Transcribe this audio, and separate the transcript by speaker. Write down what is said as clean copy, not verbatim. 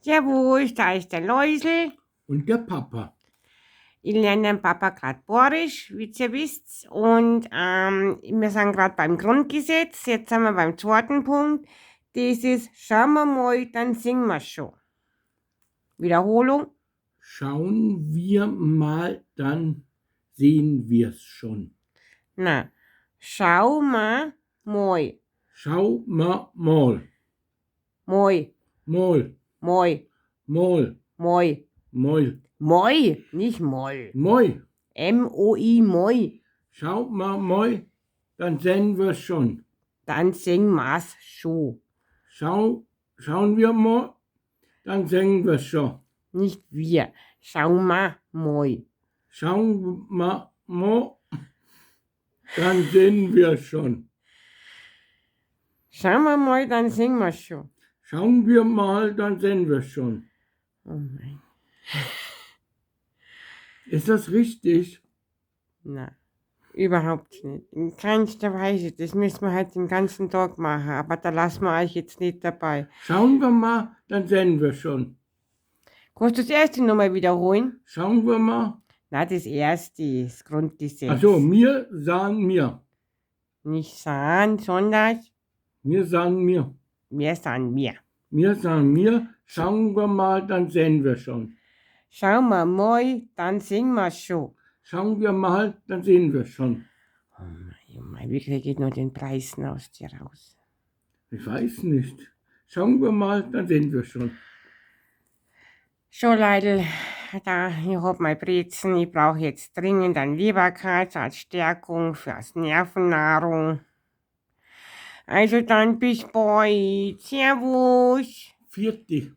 Speaker 1: Servus, da ist der Läusel.
Speaker 2: Und der Papa.
Speaker 1: Ich lerne den Papa gerade Borisch, wie ihr wisst. Und wir sind gerade beim Grundgesetz. Jetzt sind wir beim zweiten Punkt. Das ist, schauen wir mal, dann singen wir schon. Wiederholung.
Speaker 2: Schauen wir mal, dann sehen wir's schon.
Speaker 1: Na, schau mal, moi,
Speaker 2: Schau mal, mal,
Speaker 1: moi,
Speaker 2: mal,
Speaker 1: moi,
Speaker 2: mal,
Speaker 1: moi,
Speaker 2: mal,
Speaker 1: moi, nicht moll.
Speaker 2: moi.
Speaker 1: M-O-I, moi.
Speaker 2: Schau mal, dann sehen wir's schon.
Speaker 1: Dann singen wir's schon.
Speaker 2: Schauen wir mal, dann sehen wir's schon.
Speaker 1: Nicht wir. Schau mal, moi.
Speaker 2: Schauen wir mal, dann sehen wir's schon.
Speaker 1: Schauen wir mal, dann singen wir schon.
Speaker 2: Schauen wir mal, dann sehen wir's schon.
Speaker 1: Oh mein.
Speaker 2: Ist das richtig?
Speaker 1: Na, überhaupt nicht. In keinster Weise. Das müssen wir halt den ganzen Tag machen. Aber da lassen wir euch jetzt nicht dabei.
Speaker 2: Schauen wir mal, dann sehen wir schon.
Speaker 1: Kannst du das erste nochmal wiederholen?
Speaker 2: Schauen wir mal.
Speaker 1: Na, das erste, das Grundgesetz.
Speaker 2: Also, mir sahen mir.
Speaker 1: Nicht sahen, sondern
Speaker 2: Mir sahen mir.
Speaker 1: wir sahen wir.
Speaker 2: Mir sahen mir. Schauen wir mal, dann sehen wir schon.
Speaker 1: Schauen wir mal, dann singen wir schon.
Speaker 2: Schauen wir mal, dann sehen wir schon.
Speaker 1: Oh mein, wie kriege ich nur den Preisen aus dir raus?
Speaker 2: Ich weiß nicht. Schauen wir mal, dann sehen wir schon.
Speaker 1: So, Leute, da, ich hab mein Brezen. Ich brauche jetzt dringend ein Leberkatz als Stärkung fürs Nervennahrung. Also dann bis bald. Servus.
Speaker 2: Vierte.